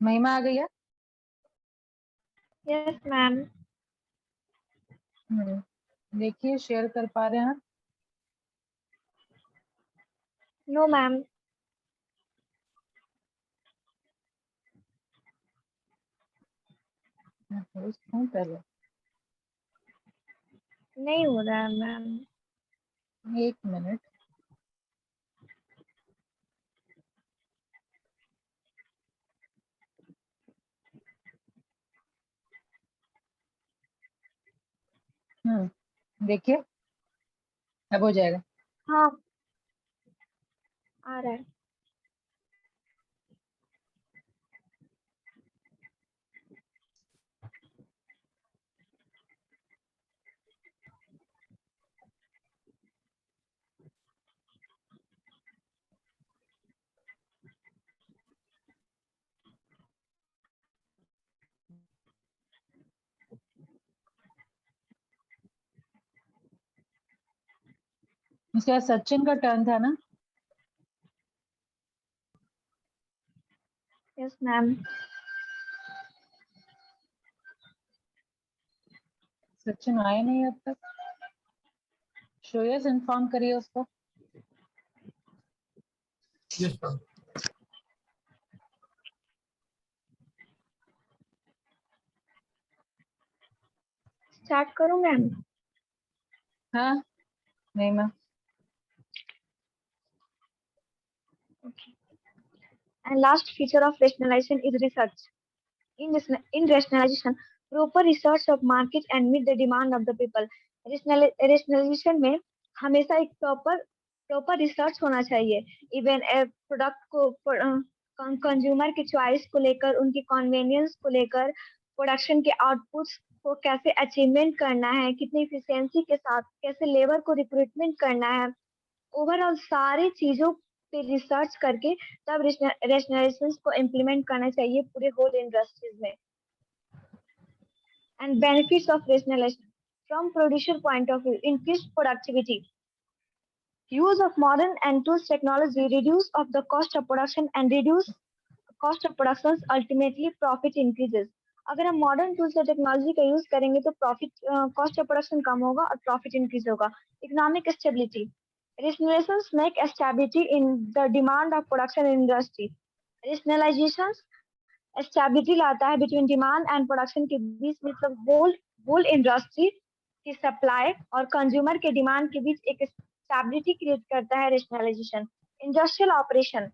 महिमा आ गई है? Yes ma'am. देखिए शेयर कर पा रहे हैं? No ma'am. पहले नहीं हो रहा है मैम। 1 मिनट। देखिए अब हो जाएगा। हाँ आ रहा है। इसके बाद सचिन का टर्न था ना? Yes ma'am. सचिन आए नहीं अब तक। श्रेयस इन्फॉर्म करिए उसको। Yes ma'am. स्टार्ट करूँ मैम? हाँ महिमा। Okay. And last feature of rationalization is research. In rationalization, proper research of market and meet the demand of the people. Rationalization में हमेशा एक प्रॉपर रिसर्च होना चाहिए। इवन प्रोडक्ट को कंज्यूमर की चॉइस को लेकर, उनकी कन्वीनियंस को लेकर, प्रोडक्शन के आउटपुट्स को कैसे अचीवमेंट करना है, कितनी इफिशिएंसी के साथ कैसे लेबर को रिक्रूटमेंट करना है, ओवरऑल सारी चीजों पे रिसर्च करके तब रेशनलाइजेशन को इम्प्लीमेंट करना चाहिए पूरे होल इंडस्ट्रीज में। And benefits of rationalisation from producer point of view, increase productivity, use of modern and tools technology, reduce of the cost of production and reduce cost of production, ultimately profit increases. अगर हम modern tools और technology का use करेंगे तो profit cost of production कम होगा और profit increase होगा। Economic stability, rationalizations make a stability in the demand of production industry. Rationalizations stability लाता है between demand and production के बीच, मतलब whole industry की सप्लाई और कंज्यूमर के डिमांड के बीच एक स्टेबिलिटी क्रिएट करता है rationalization. Industrial operation,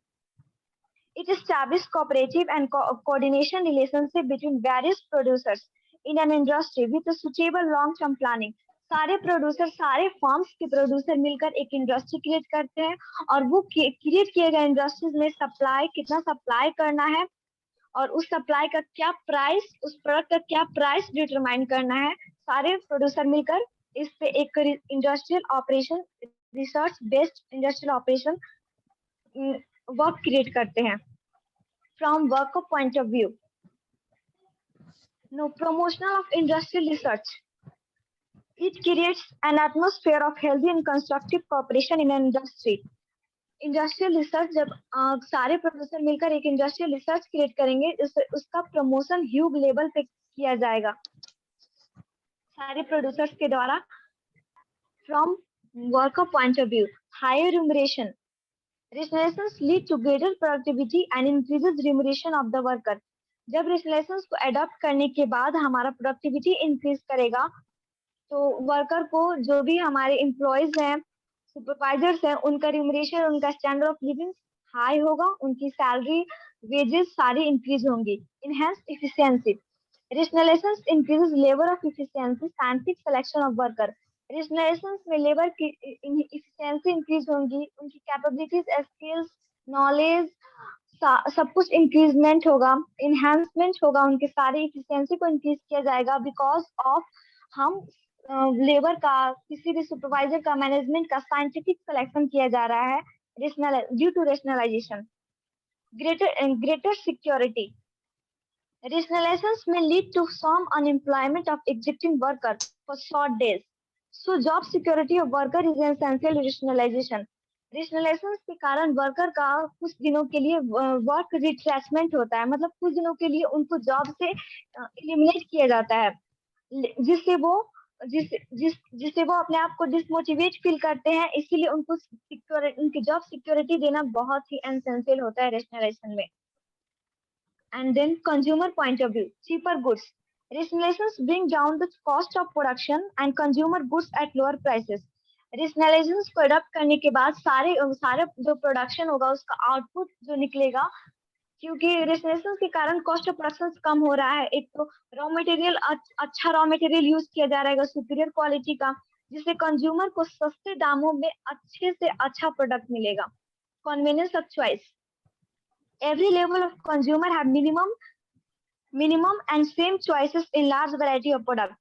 it establishes cooperative and coordination relationship between various producers in an industry with a suitable long-term planning. सारे प्रोड्यूसर, सारे फॉर्म्स के प्रोड्यूसर मिलकर एक इंडस्ट्री क्रिएट करते हैं और वो क्रिएट किए गए इंडस्ट्रीज में सप्लाई, कितना सप्लाई करना है और उस सप्लाई का क्या प्राइस, उस प्रोडक्ट का क्या प्राइस डिटरमाइन करना है, सारे प्रोड्यूसर मिलकर इस पे एक industrial operation, research based industrial operation work create करते हैं। From work point of view, no promotional of industrial research, it creates an atmosphere of healthy and constructive cooperation in an industry. Industrial research, जब सारे producer मिलकर एक industrial research create करेंगे, उसका promotion huge level पे किया जाएगा सारे प्रोड्यूसर्स के द्वारा। From worker point of view, higher remuneration, rationalizations lead to greater productivity and increases remuneration of the worker. जब रेशनलाइजेशंस को अडॉप्ट करने के बाद हमारा प्रोडक्टिविटी इंक्रीज करेगा तो वर्कर को, जो भी हमारे एम्प्लॉयज हैं, सुपरवाइजर्स हैं, उनका रिम्यूनरेशन, उनका स्टैंडर्ड ऑफ लिविंग हाई होगा, उनकी सैलरी, वेजेस सारी इंक्रीज होंगी। Enhance efficiency, rationalizations increases labour of efficiency, scientific selection of worker. Rationalizations में लेबर की इफिशियंसी इंक्रीज होंगी, उनकी कैपेबिलिटीज, स्किल्स, नॉलेज सब कुछ इंक्रीजमेंट होगा, इनहेंसमेंट होगा, उनके सारे इफिशियंसी को इंक्रीज किया जाएगा बिकॉज ऑफ हम लेबर का, किसी भी सुपरवाइजर का, मैनेजमेंट का साइंटिफिक सिलेक्शन किया जा रहा है due to rationalisation. Greater security, rationalizations may lead to some unemployment of existing workers for short days, so job security of worker is essential rationalization. Rationalisation के कारण वर्कर का कुछ दिनों के लिए वर्क रिट्रेसमेंट होता है, मतलब कुछ दिनों के लिए उनको जॉब से एलिमिनेट किया जाता है, जिससे वो जिससे वो अपने आप को डिसमोटिवेट फील करते हैं। इसीलिए उनको उनकी जॉब सिक्योरिटी देना बहुत ही एसेंशियल होता है रेशनलाइजेशन में। And then consumer point of view, cheaper goods. Rationalizations bring down the cost of production and consumer goods at lower prices. Rationalizations को अडॉप्ट करने के बाद सारे सारे जो प्रोडक्शन होगा उसका आउटपुट जो निकलेगा, क्योंकि रेशनलाइजेशन के कारण कॉस्ट ऑफ प्रोडक्शन कम हो रहा है। एक तो रॉ मटेरियल अच्छा रॉ मटेरियल यूज किया जा रहा है सुपीरियर क्वालिटी का, जिससे कंज्यूमर को सस्ते दामों में अच्छे से अच्छा प्रोडक्ट मिलेगा। Convenience of choice, every level of consumer have minimum and same choices in large variety of product.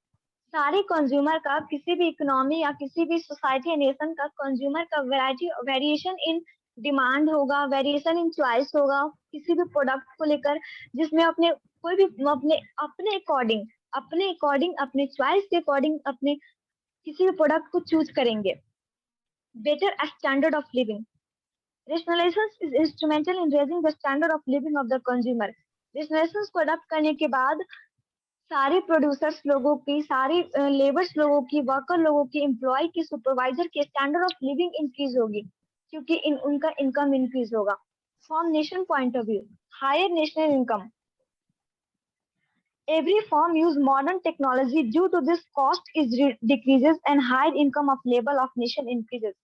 सारे कंज्यूमर का किसी भी इकोनॉमी या किसी भी सोसाइटी या नेशन का कंज्यूमर का वेरिएशन इन डिमांड होगा, वेरिएशन इन चॉइस होगा किसी भी प्रोडक्ट को लेकर, जिसमें अपने कोई भी अपने अकॉर्डिंग अपने चॉइस के अकॉर्डिंग अपने किसी भी प्रोडक्ट को चूज करेंगे। Better standard of living, Rationalization is instrumental in raising the standard of living of the consumer. Rationalization को अडॉप्ट करने के बाद सारे प्रोड्यूसर्स लोगों की, सारी लेबर्स लोगों की, वर्कर लोगों की, एम्प्लॉय की, सुपरवाइजर की स्टैंडर्ड ऑफ लिविंग इंक्रीज होगी, क्योंकि उनका इनकम इंक्रीज होगा। From nation point of view, higher national income, every firm use modern technology. Due to this, cost is decreases and higher income of labor of nation increases.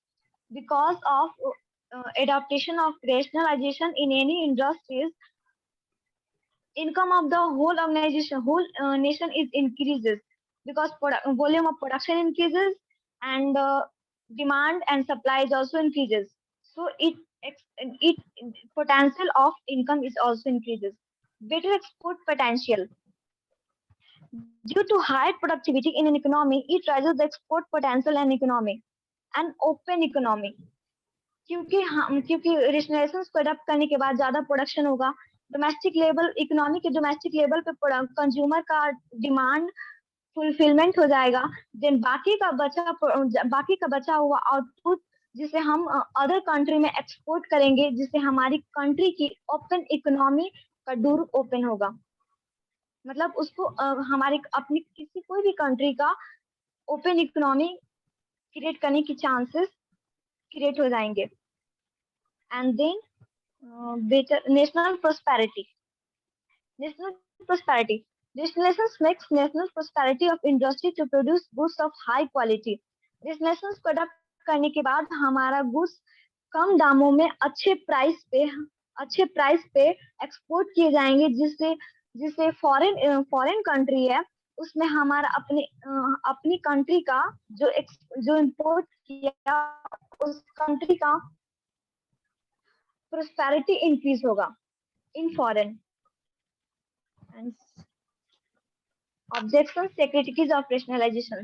Because of adaptation of rationalization in any industries, income of the whole organization, whole nation is increases, because volume of production increases and demand and supply is also increases. So it potential of income is also increases. Better export potential. Due to higher productivity in an economy, it raises the export potential and economy and open economy. क्योंकि rationalisation को adopt करने के बाद ज्यादा production होगा, domestic level economy के domestic level पे consumer का डिमांड फुलफिलमेंट हो जाएगा। देन बाकी का बचा हुआ आउटपुट जिसे हम अदर कंट्री में एक्सपोर्ट करेंगे, जिससे हमारी कंट्री की ओपन इकोनॉमी का डोर ओपन होगा, मतलब उसको हमारे अपनी किसी कोई भी कंट्री का ओपन इकोनॉमी क्रिएट करने की चांसेस क्रिएट हो जाएंगे। And then better national prosperity, Rationalizations makes national prosperity of industry to produce goods of high quality. Rationalizations को अडॉप्ट करने के बाद हमारा गुड्स कम दामों में अच्छे प्राइस पे एक्सपोर्ट किए जाएंगे, जिससे फॉरेन कंट्री है उसमें हमारा अपनी कंट्री का जो इंपोर्ट किया उस कंट्री का प्रोस्पेरिटी इंक्रीज होगा इन फॉरेन। ऑब्जेक्शंस या critics of rationalisation.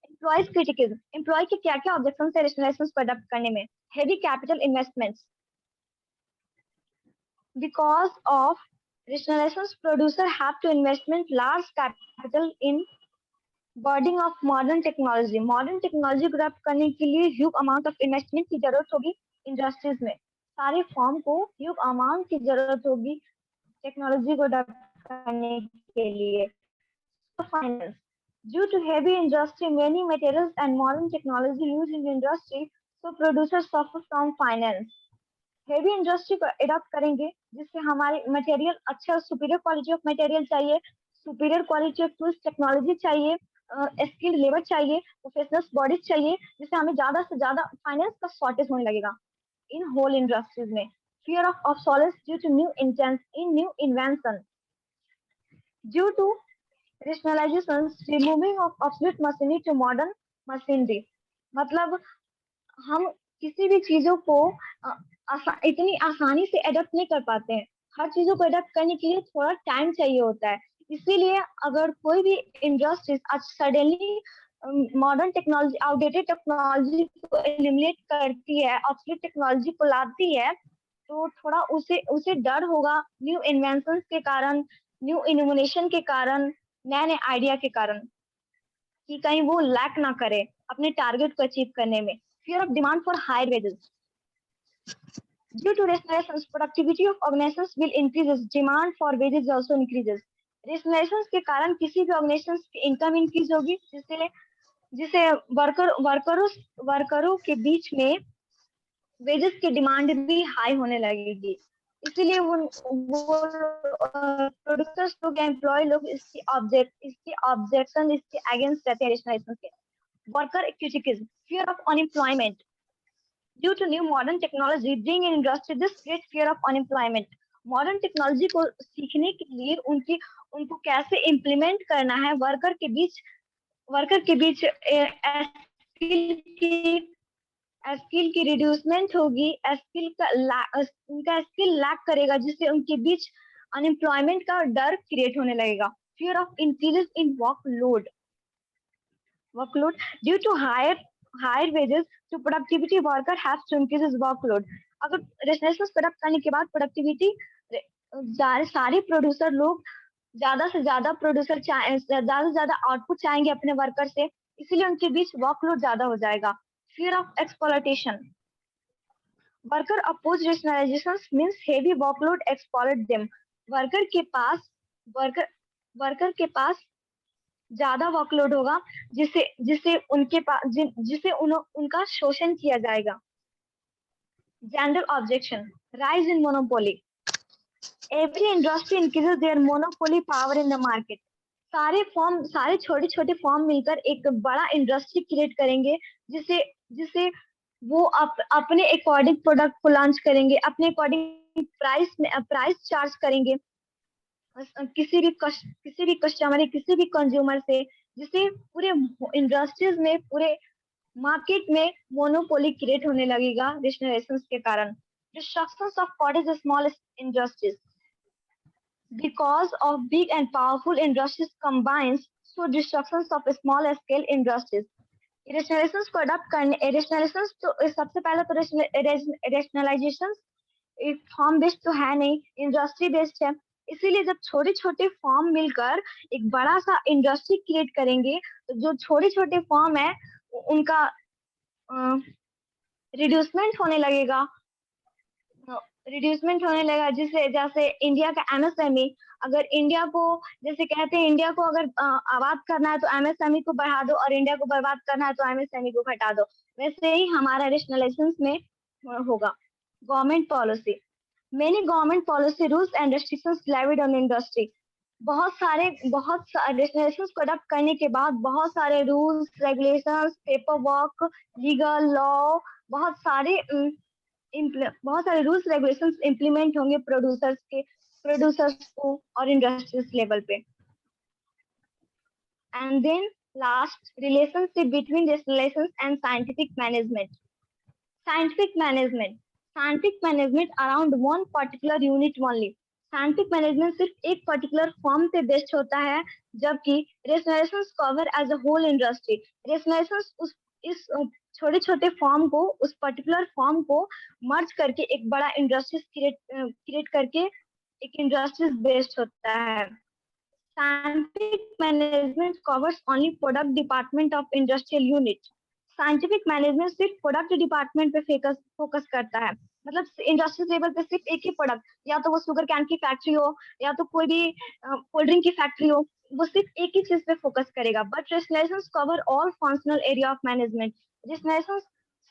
Employees criticism, employee के क्या क्या ऑब्जेक्शंस है रेशनलाइजेशन को अडॉप्ट करने में? Heavy capital investments, because of rationalizations producer have to investment large capital in boarding of modern technology को अडॉप्ट करने के लिए ह्यूज अमाउंट ऑफ इन्वेस्टमेंट की जरूरत होगी। इंडस्ट्रीज में सारे फॉर्म को ह्यूज अमाउंट की जरूरत होगी टेक्नोलॉजी को अडॉप्ट करने के लिए। Finance, due to heavy industry many materials and modern technology used in the industry, so producers suffer from finance। Heavy industry को अडॉप्ट करेंगे जिससे हमारे मटेरियल अच्छा, सुपीरियर क्वालिटी ऑफ मटेरियल चाहिए, superior quality of tools technology चाहिए, skilled labour चाहिए, professional bodies चाहिए, जिससे हमें ज्यादा से ज्यादा फाइनेंस का शॉर्टेज होने लगेगा इन होल इंडस्ट्रीज में। Fear of obsolescence due to new invention, due to rationalization removing of obsolete machinery to modern machinery. मतलब हम किसी भी चीजों को इतनी आसानी से अडॉप्ट नहीं कर पाते हैं, हर चीजों को अडॉप्ट करने के लिए थोड़ा टाइम चाहिए होता है। इसीलिए अगर कोई भी इंडस्ट्रीज आज suddenly modern technology, outdated technology को एलिमिनेट करती है, ऑब्सोलीट टेक्नोलॉजी को लाती है, तो थोड़ा उसे डर होगा न्यू इन्वेंशंस के कारण, न्यू इनोवेशन के कारण, नए नए आइडिया के कारण, कि कहीं वो लैक ना करे अपने टारगेट को अचीव करने में। Fear of demand for higher wages, Due to rationalizations, productivity of organizations will increase, demand for wages also increases. Rationalizations के कारण किसी भी organizations की income increase होगी, जिससे जिससे वर्करों के बीच में वेजेस की डिमांड भी हाई होने लगेगी, इसीलिए वो प्रोड्यूसर्स लोग, एम्प्लॉय लोग इसकी ऑब्जेक्शन इसके अगेंस्ट रहते हैं रेशनलाइजेशन के. Worker criticism, fear of unemployment. Due to new modern technology being in industry, this creates fear of unemployment. Modern technology को सीखने के लिए उनको कैसे इम्प्लीमेंट करना है, वर्कर के बीच स्किल की रिड्यूसमेंट होगी, उनका स्किल लैक करेगा, जिससे उनके बीच अनएम्प्लॉयमेंट का डर क्रिएट होने लगेगा. Fear of increases in workload due to higher wages to productivity, worker have to increase his workload. अगर रेशनलाइजेशन प्रोडक्ट करने के बाद प्रोडक्टिविटी, सारे प्रोड्यूसर लोग ज्यादा से ज्यादा आउटपुट चाहेंगे अपने वर्कर से, इसीलिए उनके बीच वर्कलोड ज्यादा हो जाएगा. Fear of exploitation. Worker oppose rationalizations means heavy workload exploit them. Worker के पास ज्यादा वर्कलोड होगा, जिससे उनका शोषण किया जाएगा. Gender objection. Rise in monopoly. Every industry increases their monopoly power in the market. सारे छोटे फॉर्म मिलकर एक बड़ा इंडस्ट्री क्रिएट करेंगे, जिससे वो अपने अकॉर्डिंग प्रोडक्ट को लॉन्च करेंगे, अपने अकॉर्डिंग प्राइस चार्ज करेंगे किसी भी कस्टमर, किसी भी कंज्यूमर से, जिससे पूरे इंडस्ट्रीज में, पूरे मार्केट में मोनोपोली क्रिएट होने लगेगा रेशनलाइजेशंस के कारण. Destructions of cottage small industries. Because of big and powerful industries combines, so destructions of small scale industries. Rationalizations को अडॉप्ट करने, rationalizations तो सबसे पहले तो rationalizations एक फॉर्म बेस्ड तो है नहीं, इंडस्ट्री बेस्ड है. इसीलिए जब छोटे फॉर्म मिलकर एक बड़ा सा इंडस्ट्री क्रिएट करेंगे, तो जो छोटे फॉर्म है उनका रिड्यूसमेंट होने लगेगा, जिससे जैसे इंडिया का एमएसएमई, अगर इंडिया को, जैसे कहते हैं इंडिया को अगर आबाद करना है तो एमएसएमई को बढ़ा दो, और इंडिया को बर्बाद करना है तो एमएसएमई को घटा दो. वैसे ही हमारा रेशनलाइजेशंस में होगा. Government policy. Many government policy rules and restrictions levied on industry. बहुत सारे रेशनलाइजेशंस को अडॉप्ट करने के बाद बहुत सारे rules, regulations, paper work, legal law, बहुत सारे रूल्स रेगुलेशंस इंप्लीमेंट होंगे प्रोड्यूसर्स को और इंडस्ट्रीज लेवल पे. And then last, relationship between rationalizations and scientific management. Scientific management around one particular unit only. Scientific management सिर्फ एक पर्टिकुलर फॉर्म पे based होता है, जबकि rationalizations cover as a whole industry. Rationalizations इस छोटे फॉर्म को, उस पर्टिकुलर फॉर्म को मर्ज करके एक बड़ा इंडस्ट्री क्रिएट करके एक इंडस्ट्री बेस्ड होता है. Scientific management covers only product department of industrial unit. Scientific management सिर्फ प्रोडक्ट डिपार्टमेंट पे फोकस करता है, मतलब इंडस्ट्री लेवल पे सिर्फ एक ही प्रोडक्ट, या तो वो शुगर कैन की फैक्ट्री हो या तो कोई भी कोल्ड ड्रिंक की फैक्ट्री हो, वो सिर्फ एक ही चीज पे फोकस करेगा. But rationalizations cover all functional area of management. Rationalizations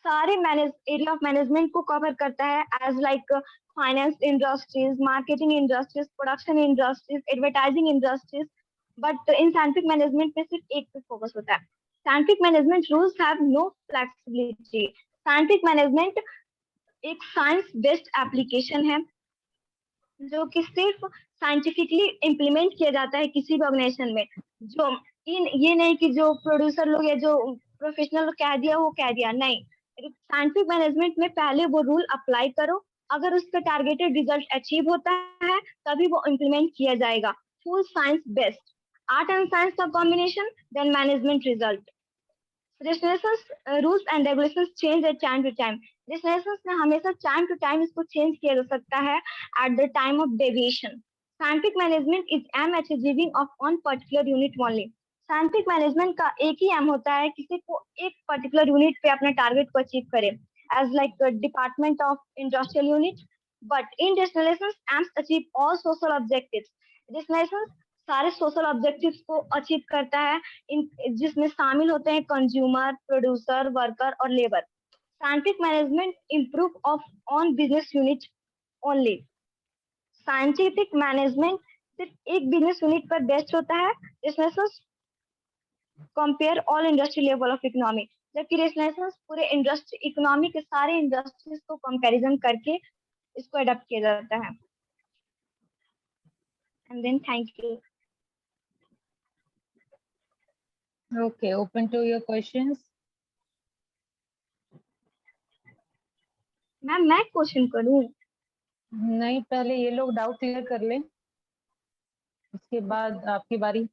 सारे एरिया ऑफ मैनेजमेंट को कवर करता है, as like finance industries, marketing industries, production industries, advertising industries. But in scientific management पे सिर्फ एक पे फोकस होता है. Scientific management rules have no flexibility. Scientific management एक साइंस बेस्ड एप्लीकेशन है, जो कि सिर्फ साइंटिफिकली इम्प्लीमेंट किया जाता है किसी भी ऑर्गेनाइजेशन में. जो ये नहीं कि जो प्रोड्यूसर लोग या जो प्रोफेशनल कह दिया वो कह दिया, नहीं. साइंटिफिक मैनेजमेंट में पहले वो रूल अप्लाई करो, अगर उसका टारगेटेड रिजल्ट अचीव होता है तभी वो इम्प्लीमेंट किया जाएगा. Full science based, art and science का combination, then management result. Rationalizations rules and regulations change at time to time. Rationalizations में हमेशा टाइम टू टाइम इसको चेंज किया जा सकता है at the time of deviation. Scientific management is aim at achieving of one particular unit only. Scientific management का एक ही M होता है, किसी को एक पर्टिकुलर यूनिट पे अपने टारगेट को अचीव करे. as like a department of industrial unit. But in rationalizations, AMS achieve all social objectives. Rationalizations सारे सोशल ऑब्जेक्टिव्स को अचीव करता है, इन जिसमें शामिल होते हैं कंज्यूमर, प्रोड्यूसर, वर्कर और labour. Scientific management improve of on business unit only. Scientific management सिर्फ एक बिजनेस यूनिट पर बेस्ड होता है. Rationalizations compare all industry level of economy, जबकि रेशनलाइजेशंस पूरे इंडस्ट्री इकोनॉमी के सारे इंडस्ट्रीज को कंपैरिजन करके इसको अडॉप्ट किया जाता है. And then thank you. Okay, open to your questions. Ma'am मैं क्वेश्चन करूं? नहीं, पहले ये लोग डाउट क्लियर कर लें, उसके बाद आपकी बारी.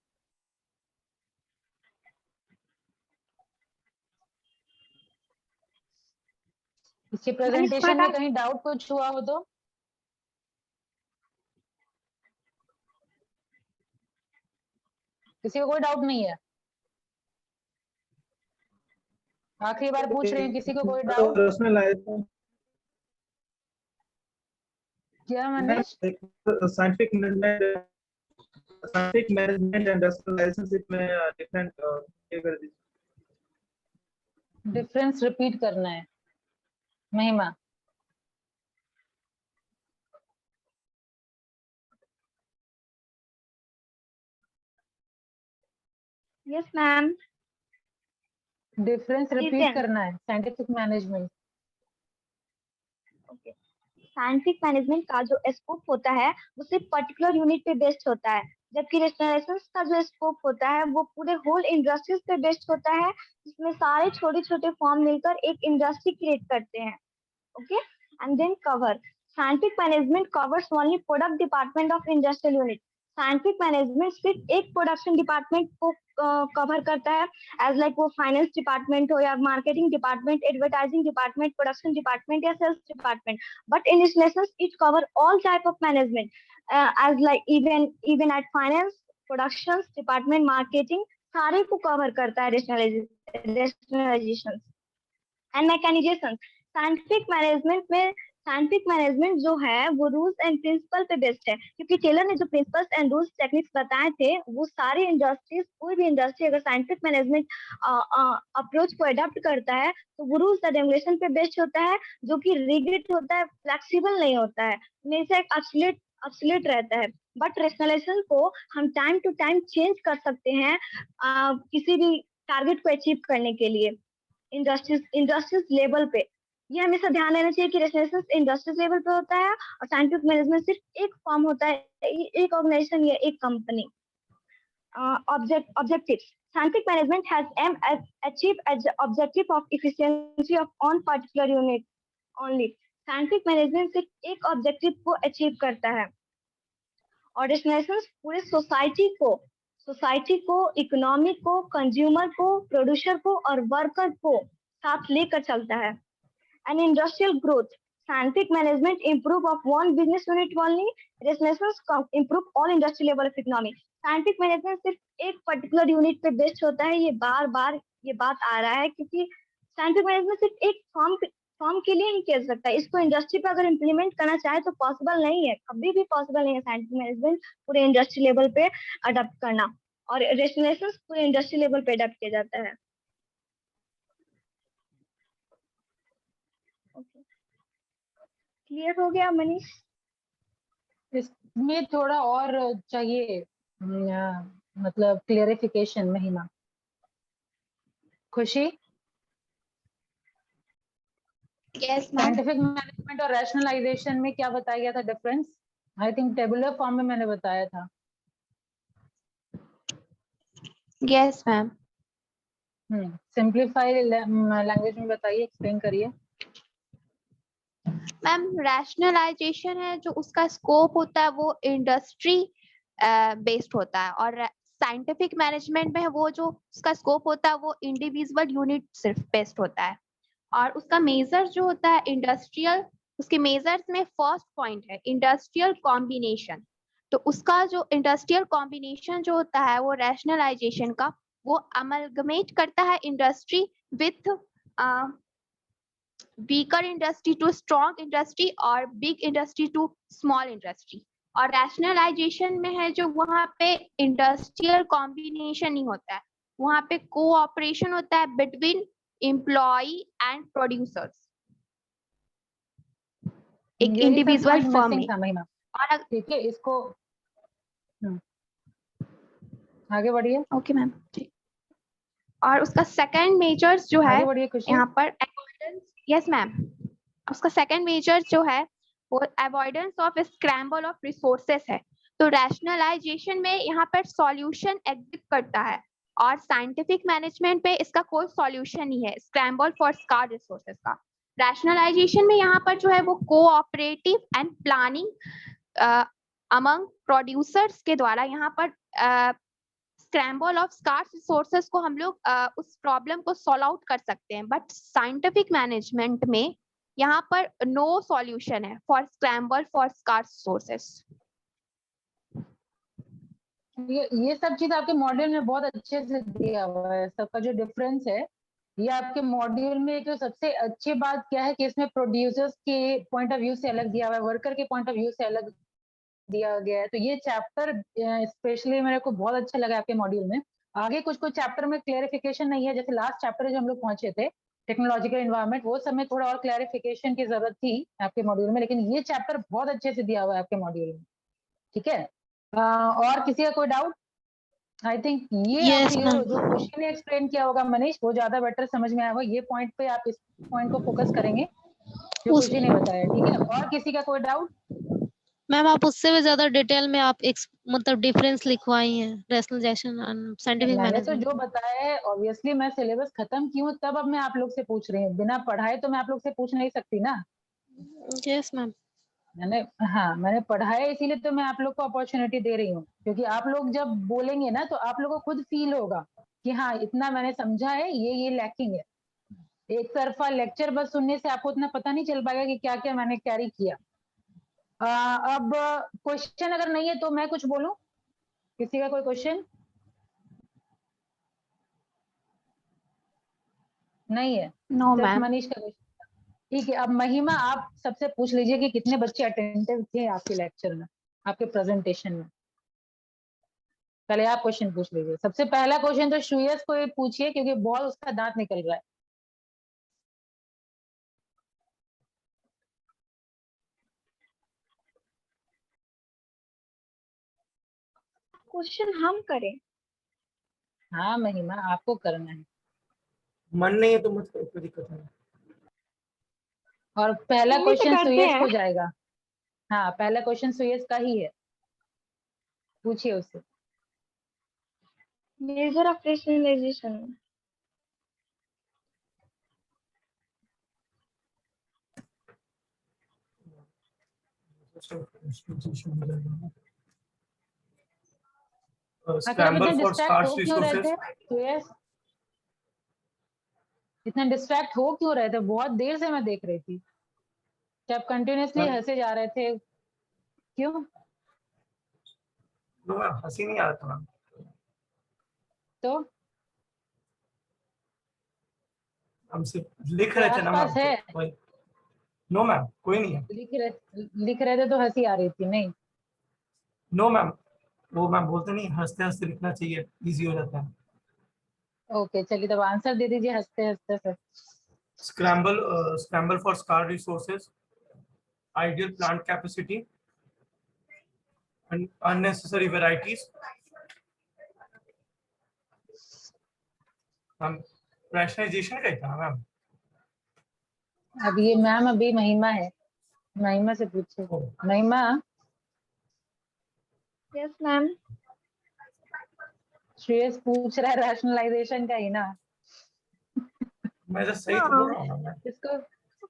इसके प्रेजेंटेशन में कहीं डाउट कुछ हुआ हो तो? किसी को कोई डाउट नहीं है? आखिरी बार पूछ रहे हैं, किसी को कोई डाउट? क्या Manish? Scientific management and rationalisation में डिफरेंट कर दीजिए. डिफरेंस रिपीट करना है महिमा. Yes ma'am. डिफरेंस रिपीट करना है. Scientific management. Okay. Scientific management का जो स्कोप होता है वो सिर्फ पर्टिकुलर यूनिट पे बेस्ड होता है, जबकि रेशनलाइजेशंस का जो स्कोप होता है वो पूरे होल इंडस्ट्रीज पे बेस्ड होता है, जिसमें सारे छोटे छोटे फॉर्म मिलकर एक इंडस्ट्री क्रिएट करते हैं. Okay. And then cover. Scientific management covers only product department of industrial unit. Scientific management सिर्फ एक प्रोडक्शन डिपार्टमेंट को कवर करता है, एज लाइक वो फाइनेंस डिपार्टमेंट हो या marketing department, advertising department, production department या sales department. But in this lesson it cover all type of management, as like even at finance, production department, marketing, सारे को cover करता है rationalization and mechanization. Scientific management जो है वो rules and principal पे based है, क्योंकि टेलर ने जो प्रिंसिपल्स एंड रूल्स टेक्निक्स बताए थे वो सारे इंडस्ट्रीज, कोई भी इंडस्ट्री अगर साइंटिफिक मैनेजमेंट अप्रोच को अडॉप्ट करता है तो वो रूल्स एंड रेगुलेशन पे बेस्ड होता है, जो कि रिगिड होता है, फ्लेक्सिबल नहीं होता है, हमेशा एक एब्सोल्यूट रहता है. बट रेशनलाइजेशन को हम टाइम टू टाइम चेंज कर सकते हैं किसी भी टारगेट को अचीव करने के लिए इंडस्ट्रीज लेवल पे. ये हमेशा ध्यान देना चाहिए कि रेशनलाइजेशन इंडस्ट्रीज लेवल पे होता है और साइंटिफिक मैनेजमेंट सिर्फ एक फॉर्म होता है, एक ऑर्गेनाइजेशन या एक company. Objectives. Scientific management has aimed at achieve as objective of efficiency of on particular unit only. Scientific management सिर्फ एक ऑब्जेक्टिव को अचीव करता है और रेशनलाइजेशन पूरे सोसाइटी को, इकोनॉमी को, कंज्यूमर को, प्रोड्यूसर को और वर्कर को साथ लेकर चलता है. And industrial growth. Scientific management improve of one business unit only. Rationalizations improve all industry level of economy. Scientific management सिर्फ एक पर्टिकुलर यूनिट पे बेस्ड होता है. ये बार ये बात आ रहा है क्योंकि साइंटिफिक मैनेजमेंट सिर्फ एक फॉर्म के लिए नहीं किया जा सकता. इसको इंडस्ट्री पे अगर इम्प्लीमेंट करना चाहे तो पॉसिबल नहीं है, कभी भी पॉसिबल नहीं है साइंटिफिक मैनेजमेंट पूरे इंडस्ट्री लेवल पे अडॉप्ट करना, और रेशनलाइजेशन पूरे इंडस्ट्री लेवल पे अडॉप्ट किया जाता है. क्लियर हो गया मनीष? इसमें थोड़ा और चाहिए, मतलब क्लियरिफिकेशन. महिमा. खुशी. Yes ma'am. साइंटिफिक मैनेजमेंट और रैशनलाइजेशन में क्या बताया गया था difference? I think tabular form में मैंने बताया था. Yes ma'am. सिंपलीफाइड लैंग्वेज में बताइए, एक्सप्लेन करिए. मैम रैशनलाइजेशन है जो उसका स्कोप होता है वो इंडस्ट्री बेस्ड होता है, और साइंटिफिक मैनेजमेंट में है वो जो उसका स्कोप होता है वो इंडिविजुअल यूनिट सिर्फ बेस्ड होता है, और उसका मेजर जो होता है इंडस्ट्रियल, उसके मेजर्स में फर्स्ट पॉइंट है इंडस्ट्रियल कॉम्बिनेशन. तो उसका जो इंडस्ट्रियल कॉम्बिनेशन जो होता है वो रैशनलाइजेशन का वो अमलगमेट करता है industry with weaker industry to strong industry और big industry to small industry. और रैशनलाइजेशन में है जो वहाँ पे इंडस्ट्रियल कॉम्बिनेशन नहीं होता है, वहाँ पे कोऑपरेशन होता है बिटवीन एम्प्लॉय एंड प्रोड्यूसर्स, एक यही सब इंडिविजुअल point फर्म missing में। था महिमा। और ठीक है, इसको आगे बढ़िए, ओके मैम, ठीक। और उसका सेकंड मेजर्स जो है आगे बढ़िए खुशी। यहाँ पर अवॉइडेंस, यस मैम, उसका सेकंड मेजर जो है वो avoidance of scramble of resources है। तो रैशनलाइजेशन में यहाँ पर सॉल्यूशन एग्जिस्ट करता है और साइंटिफिक मैनेजमेंट पे इसका कोई सॉल्यूशन नहीं है स्क्रैम्बल फॉर स्कार्स रिसोर्सेस का। रैशनलाइजेशन में यहाँ पर जो है वो cooperative and planning among producers के द्वारा यहाँ पर स्क्रैम्बल ऑफ स्कार्स रिसोर्सेस को हम लोग उस प्रॉब्लम को सॉल्व आउट कर सकते हैं। बट साइंटिफिक मैनेजमेंट में यहाँ पर नो सॉल्यूशन है for scramble for scarce resources. ये सब चीज आपके मॉड्यूल में बहुत अच्छे से दिया हुआ है। सबका जो डिफरेंस है ये आपके मॉड्यूल में एक सबसे अच्छी बात क्या है कि इसमें प्रोड्यूसर्स के पॉइंट ऑफ व्यू से अलग दिया हुआ है, वर्कर के पॉइंट ऑफ व्यू से अलग दिया गया है। तो ये चैप्टर स्पेशली मेरे को बहुत अच्छा लगा आपके मॉड्यूल में। आगे कुछ कुछ चैप्टर में क्लेरिफिकेशन नहीं है, जैसे लास्ट चैप्टर जो हम लोग पहुंचे थे टेक्नोलॉजिकल एनवायरनमेंट, वो सब में थोड़ा और क्लेरिफिकेशन की जरूरत थी आपके मॉड्यूल में, लेकिन ये चैप्टर बहुत अच्छे से दिया हुआ है आपके मॉड्यूल में। ठीक है, और किसी का कोई डाउट? आई थिंक ये आप क्लियर हो, जो क्वेश्चन ने एक्सप्लेन किया होगा मनीष वो ज्यादा बेटर समझ में आया होगा। ये पॉइंट पे आप इस पॉइंट को फोकस करेंगे जो खुशी ने बताया। ठीक है, और किसी का कोई डाउट? मैम आप उससे भी ज्यादा डिटेल में आप मतलब डिफरेंस लिखवाई हैं रैशनलाइजेशन एंड साइंटिफिक मैंने तो मैनेजमेंट। जो बताया है ऑब्वियसली मैं सिलेबस खत्म की हूँ तब अब मैं आप लोग से पूछ रही हूँ, बिना पढ़ाए तो मैं आप लोग से पूछ नहीं सकती ना। Yes ma'am. मैंने पढ़ा है इसीलिए तो मैं आप लोग को अपॉर्चुनिटी दे रही हूँ, क्योंकि आप लोग जब बोलेंगे ना तो आप लोगों को खुद फील होगा कि हाँ इतना मैंने समझा है, ये लैकिंग है। एक तरफा लेक्चर बस सुनने से आपको उतना पता नहीं चल पाएगा कि क्या क्या मैंने कैरी किया। अब क्वेश्चन अगर नहीं है तो मैं कुछ बोलूं? किसी का कोई क्वेश्चन नहीं है? नो सिर्फ मैम। मनीष का क्वेश्चन। ठीक है, अब महिमा आप सबसे पूछ लीजिए कि कितने बच्चे अटेंटिव थे आपके लेक्चर में, आपके प्रेजेंटेशन में। पहले आप क्वेश्चन पूछ लीजिए। सबसे पहला क्वेश्चन तो श्रेयस को ही पूछिए क्योंकि बॉल उसका दांत निकल रहा है। क्वेश्चन हम करें? हाँ महिमा आपको करना है, मन नहीं है तो मत करो, कोई दिक्कत नहीं। और पहला हम भी तो क्वेश्चन करते सुयश हैं। को जाएगा। हाँ पहला क्वेश्चन सुयश का ही है, पूछिए उससे। Measure of rationalisation. आखिर आप स्क्रैम्बल इतना फॉर डिस्ट्रैक्ट हो स्कार्स क्यों रहे रिसोर्सेस। थे सुयश? इतना डिस्ट्रैक्ट हो क्यों रहे थे? बहुत देर से मैं देख रही थी कि आप कंटिन्यूअसली हंसे जा रहे थे, क्यों? नो मैम, हंसी नहीं आ रहा था मैम। तो हम सिर्फ लिख कोई रहे थे ना आसपास है? मैम। नो मैम, कोई नहीं है। लिख रहे थे तो हंसी आ रही थी? नहीं नो मैम, वो मैम बोलते नहीं हंसते हंसते लिखना चाहिए, इजी हो जाता है। ओके चलिए तब आंसर दे दीजिए हंसते हंसते फिर। Scramble for scarce resources, ideal plant capacity, unnecessary varieties। Ma'am rationalisation का ही था मैम। अब ये मैम अभी महिमा है, महिमा से पूछे। महिमा यस मैम। श्रेयस पूछ रहा है रैशनलाइजेशन का ही ना? मैं तो सही तो बोल रहा हूँ ना मैम। इसको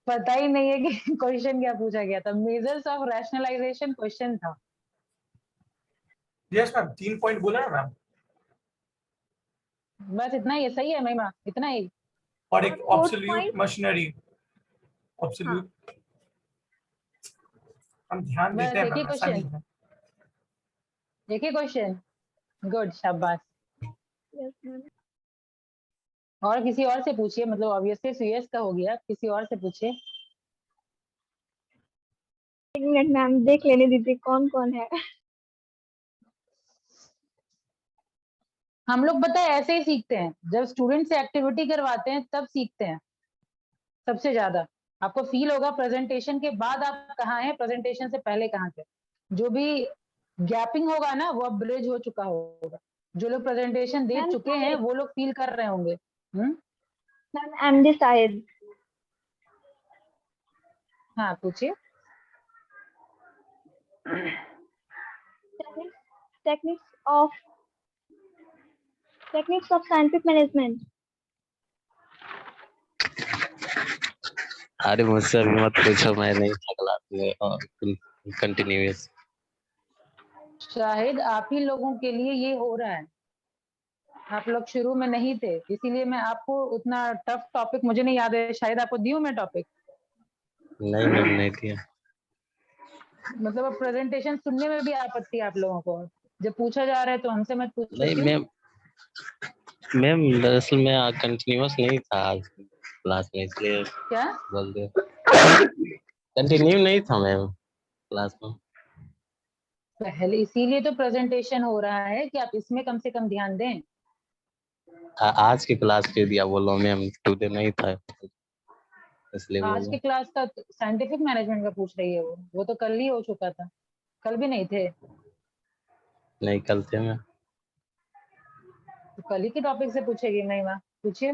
पता ही नहीं है कि क्वेश्चन क्या पूछा गया था। मेजर्स ऑफ रैशनलाइजेशन क्वेश्चन था। यस मैम, 3 पॉइंट बोला ना मैम। बस इतना ही है, सही है महिमा, इतना ही। और एक और fourth absolute point? Machinery, absolute. हम ध्यान बस देते हैं एक ही मैम, ऐसा क्वेश्चन, नहीं है। एक ही क्वेश्चन। गुड, शाबाश। Yes ma'am. और किसी और से पूछिए, मतलब ऑब्वियसली सीएस का हो गया, किसी और से पूछिए। एक मिनट मैम, देख लेने दीजिए कौन कौन है। हम लोग पता है ऐसे ही सीखते हैं, जब स्टूडेंट से एक्टिविटी करवाते हैं तब सीखते हैं सबसे ज्यादा। आपको फील होगा प्रेजेंटेशन के बाद आप कहाँ हैं, प्रेजेंटेशन से पहले कहाँ थे। जो भी गैपिंग होगा ना वो अब ब्रिज हो चुका होगा। जो लोग प्रेजेंटेशन दे मैम चुके हैं वो लोग फील कर रहे होंगे। Ma'am MD Shahid. हाँ पूछिए। Techniques of scientific management. अरे मुझसे अभी मत पूछो, मैं नहीं था क्लास में। और कंटिन्यूअस। शायद आप ही लोगों के लिए ये हो रहा है, आप लोग शुरू में नहीं थे, इसीलिए मैं आपको उतना टफ टॉपिक मुझे नहीं याद है, शायद आपको दियो मैं टॉपिक। नहीं मैम, नहीं दिया। मतलब अब प्रेजेंटेशन सुनने में भी आपत्ति है आप लोगों को, जब पूछा जा रहा है तो हमसे मत पूछो। नहीं क्यों? मैम दरअसल मैं कंटिन्यूअस नहीं था आज क्लास में, इसलिए क्या बोल दिया। कंटिन्यू नहीं था मैम क्लास में। पहले इसीलिए तो प्रेजेंटेशन हो रहा है कि आप इसमें कम से कम ध्यान दें। आज की क्लास के दिया बोलो मैम, टुडे नहीं था इसलिए आज बोल की क्लास का साइंटिफिक मैनेजमेंट का पूछ रही है वो तो कल ही हो चुका था, कल भी नहीं थे। नहीं कल थे मैम। तो कल ही के टॉपिक से पूछेगी महिमा, पूछिए।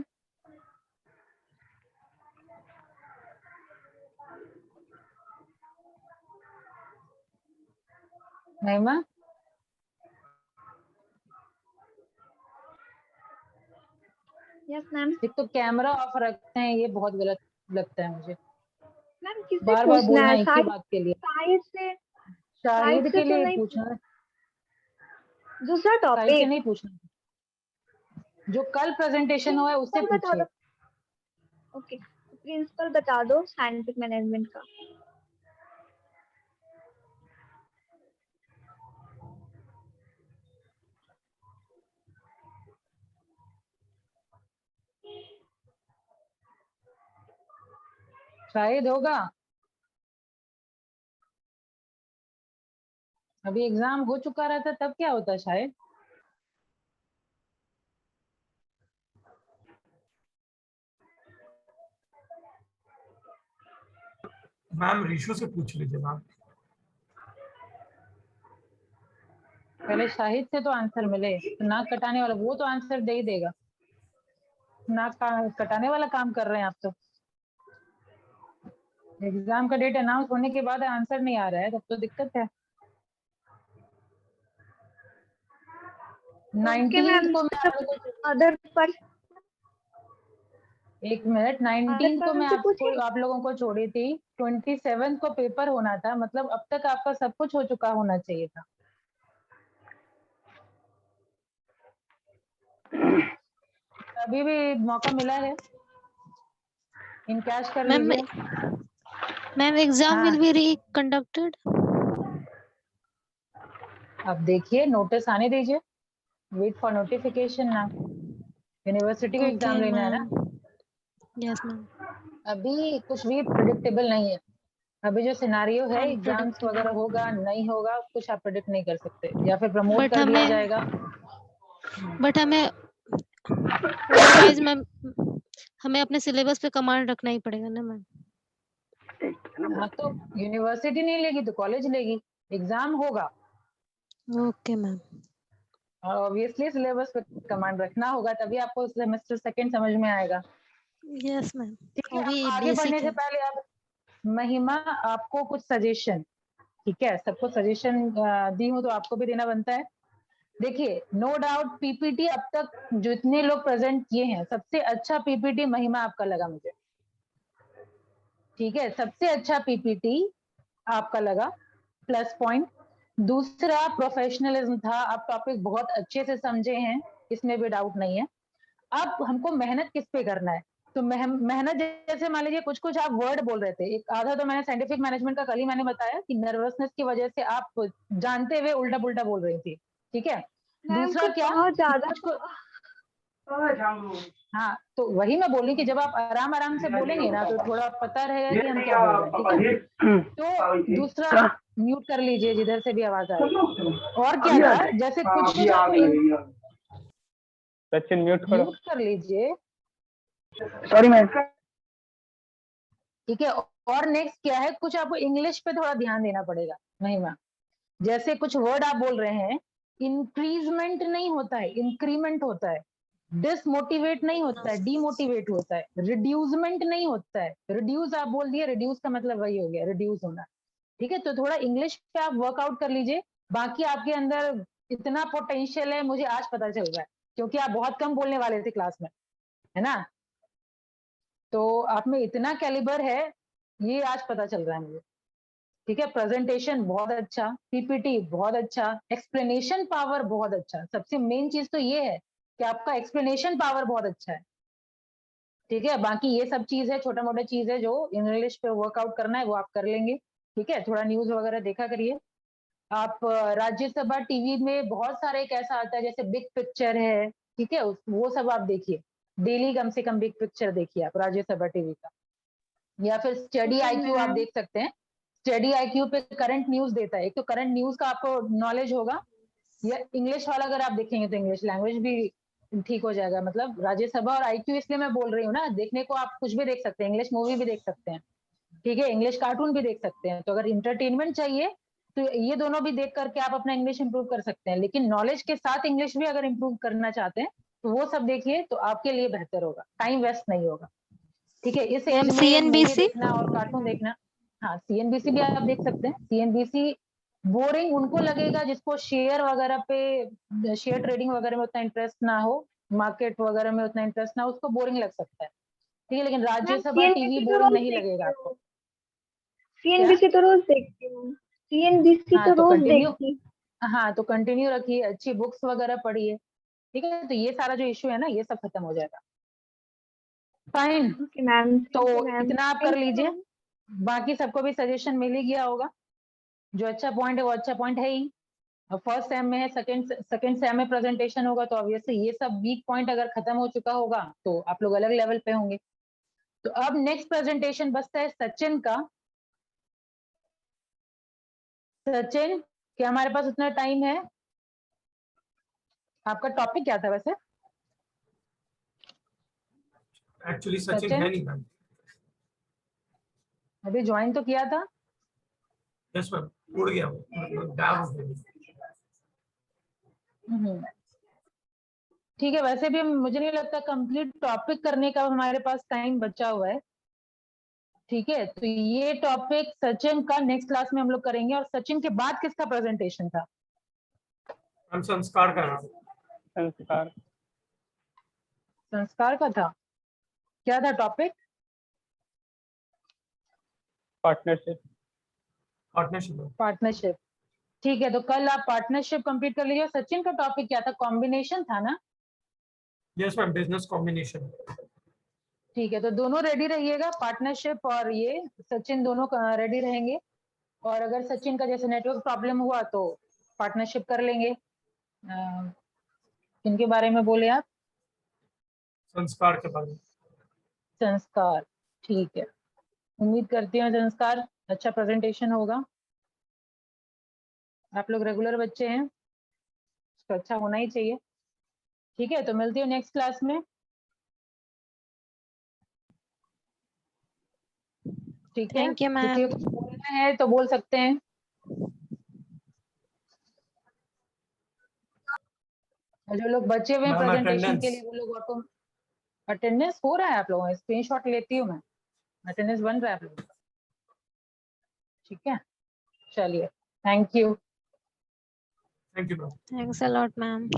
महिमा यस मैम। एक तो कैमरा ऑफ रखते हैं, ये बहुत गलत लगता है मुझे, मैम किससे बार बार पूछना बोलना है? एक ही बात के लिए। शाहिद से शाहिद के तो लिए नहीं, पूछना, दूसरा शाहिद से टॉपिक। नहीं पूछना, जो कल प्रेजेंटेशन हुआ है उससे प्रिंसिपल बता पूछिए। दो। ओके, प्रिंसिपल बता दो साइंटिफिक मैनेजमेंट का। शायद होगा, अभी एग्जाम हो चुका रहता तब क्या होता शायद। मैम ऋषु से पूछ लीजिए मैम। पहले शाहिद से तो आंसर मिले, तो नाक कटाने वाला वो तो आंसर दे ही देगा। नाक कटाने वाला काम कर रहे हैं आप तो। एग्जाम का डेट अनाउंस होने के बाद आंसर नहीं आ रहा है तब तो दिक्कत है। 19 मैम, को मैं आप लोगों को, अदर पर एक मिनट, 19 को मैं से पूछे। आप लोगों को छोड़ी थी, 27 को पेपर होना था, मतलब अब तक आपका सब कुछ हो चुका होना चाहिए था। अभी भी मौका मिला है, इनकैश कर मैम लीजिए। मैम एग्जाम हाँ विल बी रीकंडक्टेड। अब देखिए नोटिस आने दीजिए, वेट फॉर नोटिफिकेशन ना। यूनिवर्सिटी को एग्जाम ओके लेना है ना। मैम। Yes ma'am. अभी कुछ भी प्रिडिक्टेबल नहीं है, अभी जो सिनारियो है एग्जाम्स अनप्रेडिक्टेबल। वगैरह होगा नहीं होगा कुछ आप प्रिडिक्ट नहीं कर सकते, या फिर प्रमोट बट कर दिया हमें जाएगा। बट हमें अदरवाइज मैम हमें अपने सिलेबस पे कमांड रखना ही पड़ेगा ना मैम। हाँ तो यूनिवर्सिटी नहीं लेगी तो कॉलेज लेगी, एग्जाम होगा ओके मैम। और ऑब्वियसली सिलेबस पे कमांड रखना होगा, तभी आपको सेमेस्टर सेकंड समझ में आएगा। Yes ma'am. ठीक है, वो भी अब आगे बेसिक बढ़ने से है। पहले अब महिमा आपको कुछ सजेशन, ठीक है, सबको सजेशन दी हूँ तो आपको भी देना बनता है। देखिए नो डाउट पीपीटी अब तक जितने लोग प्रेजेंट किए हैं सबसे अच्छा पीपीटी महिमा आपका लगा मुझे, ठीक है, सबसे अच्छा पीपीटी आपका लगा, प्लस पॉइंट। दूसरा प्रोफेशनलिज्म था, आप टॉपिक बहुत अच्छे से समझे हैं, इसमें भी डाउट नहीं है। अब हमको मेहनत किस पे करना है, तो मेहनत जैसे मान लीजिए कुछ कुछ आप वर्ड बोल रहे थे, एक आधा तो मैंने साइंटिफिक मैनेजमेंट का कल ही मैंने बताया कि नर्वसनेस की वजह से आप जानते हुए उल्टा पुल्टा बोल रही थी, ठीक है। मैम दूसरा कुछ क्या बहुत कि ज्यादा कुछ को हाँ, तो वही मैं बोली कि जब आप आराम आराम से बोलेंगे ना तो थोड़ा पता रहेगा कि हम क्या बोल रहे हैं, ठीक है। तो दूसरा म्यूट कर लीजिए जिधर से भी आवाज आ रही है। और क्या था, जैसे कुछ सचिन म्यूट करो। म्यूट कर लीजिए, सॉरी मैम। ठीक है। और नेक्स्ट क्या है, कुछ आपको इंग्लिश पे थोड़ा ध्यान देना पड़ेगा महिमा। जैसे कुछ वर्ड आप बोल रहे हैं, इंक्रीजमेंट नहीं होता है, इंक्रीमेंट होता है। डिसमोटिवेट नहीं होता है, डीमोटिवेट होता है। रिड्यूसमेंट नहीं होता है, रिड्यूस आप बोल दिए, रिड्यूस का मतलब वही हो गया, रिड्यूस होना, ठीक है। तो थोड़ा इंग्लिश पे आप वर्कआउट कर लीजिए। बाकी आपके अंदर इतना पोटेंशियल है, मुझे आज पता चल रहा है, क्योंकि आप बहुत कम बोलने वाले थे क्लास में, है ना। तो आप में इतना कैलिबर है, ये आज पता चल रहा है मुझे, ठीक है। प्रेजेंटेशन बहुत अच्छा, पीपीटी बहुत अच्छा, एक्सप्लेनेशन पावर बहुत अच्छा। सबसे मेन चीज तो ये है कि आपका एक्सप्लेनेशन पावर बहुत अच्छा है, ठीक है। बाकी ये सब चीज है, छोटा मोटा चीज है जो इंग्लिश पे वर्कआउट करना है वो आप कर लेंगे, ठीक है। थोड़ा न्यूज वगैरह देखा करिए आप। राज्यसभा टीवी में बहुत सारे एक ऐसा आता है जैसे बिग पिक्चर है, ठीक है, वो सब आप देखिए डेली, कम से कम बिग पिक्चर देखिए आप राज्यसभा टीवी का। या फिर स्टडी आईक्यू आप देख सकते हैं, स्टडी आईक्यू पे करंट न्यूज देता है। एक तो करंट न्यूज का आपको नॉलेज होगा, या इंग्लिश वाला अगर आप देखेंगे तो इंग्लिश लैंग्वेज भी ठीक हो जाएगा। मतलब राज्यसभा और आईक्यू इसलिए मैं बोल रही हूँ ना, देखने को आप कुछ भी देख सकते हैं, इंग्लिश मूवी भी देख सकते हैं, ठीक है, इंग्लिश कार्टून भी देख सकते हैं। तो अगर इंटरटेनमेंट चाहिए तो ये दोनों भी देख करके आप अपना इंग्लिश इंप्रूव कर सकते हैं। लेकिन नॉलेज के साथ इंग्लिश भी अगर इंप्रूव करना चाहते हैं तो वो सब देखिए, तो आपके लिए बेहतर होगा, टाइम वेस्ट नहीं होगा, ठीक है। इस एज मैम में मूवी CNBC देखना और कार्टून देखना, हाँ सीएनबीसी भी आप देख सकते हैं। सीएनबीसी बोरिंग उनको लगेगा जिसको शेयर वगैरह पे, शेयर ट्रेडिंग वगैरह में उतना इंटरेस्ट ना हो, मार्केट वगैरह में उतना इंटरेस्ट ना हो, उसको बोरिंग लग सकता है, ठीक है। लेकिन राज्यसभा टीवी सीएनबीसी तो बोरिंग रोज नहीं लगेगा देखती आपको। हूँ। सीएनबीसी तो रोज देखती हूँ। सीएनबीसी हाँ तो तो रोज कंटिन्यू, देखती। हाँ तो कंटिन्यू रखिए, अच्छी बुक्स वगैरह पढ़िए, ठीक है। तो ये सारा जो इशू है ना, ये सब खत्म हो जाएगा, फाइन। ओके मैम, तो थैंक यू मैम। इतना आप कर थैंक यू लीजिए, मैम। बाकी सबको भी सजेशन मिल ही गया होगा। जो अच्छा पॉइंट है वो अच्छा पॉइंट है ही। फर्स्ट सेम में है, सेकंड सेम में प्रेजेंटेशन होगा, तो ऑब्वियसली ये सब वीक पॉइंट अगर खत्म हो चुका होगा तो आप लोग अलग लेवल पे होंगे। तो अब नेक्स्ट प्रेजेंटेशन बचता है सचिन का। सचिन, क्या हमारे पास उतना टाइम है? आपका टॉपिक क्या था वैसे? एक्चुअली सचिन सचिन? है नहीं मैम। अभी ज्वाइन तो किया था। यस मैम, उड़ गया वो, मतलब गायब हो गया। हम्म, ठीक है। वैसे भी मुझे नहीं लगता कंप्लीट टॉपिक करने का हमारे पास टाइम बचा हुआ है, ठीक है। तो ये टॉपिक सचिन का नेक्स्ट क्लास में हम लोग करेंगे। और सचिन के बाद किसका प्रेजेंटेशन था? हम संस्कार कर रहा हूँ। संस्कार। संस्कार का था। क्या था टॉपिक? पार्टनरशिप। पार्टनरशिप। पार्टनरशिप, ठीक है। तो कल आप पार्टनरशिप कंप्लीट कर लीजिए। सचिन का टॉपिक क्या था? कॉम्बिनेशन था ना? Yes ma'am, business combination. ठीक है, तो दोनों रेडी रहिएगा, पार्टनरशिप और ये सचिन दोनों रेडी रहेंगे। और अगर सचिन का जैसे नेटवर्क प्रॉब्लम हुआ तो पार्टनरशिप कर लेंगे। किनके बारे में बोले आप? संस्कार के बारे में। संस्कार, ठीक है। उम्मीद करती हूँ संस्कार अच्छा प्रेजेंटेशन होगा। आप लोग रेगुलर बच्चे हैं तो अच्छा होना ही चाहिए, ठीक है। तो मिलती हूँ नेक्स्ट क्लास में, ठीक है। थैंक यू किसी मैम। को बोलना है तो बोल सकते हैं। और जो लोग बचे हुए हैं मैम प्रेजेंटेशन के अटेंडेंस। लिए वो लोग ऑटो। अटेंडेंस हो रहा है आप लोगों का? स्क्रीनशॉट लेती हूँ मैं, अटेंडेंस बन रहा है आप लोगों का, ठीक है। चलिए, thank you. Thank you ma'am. Thanks a lot ma'am.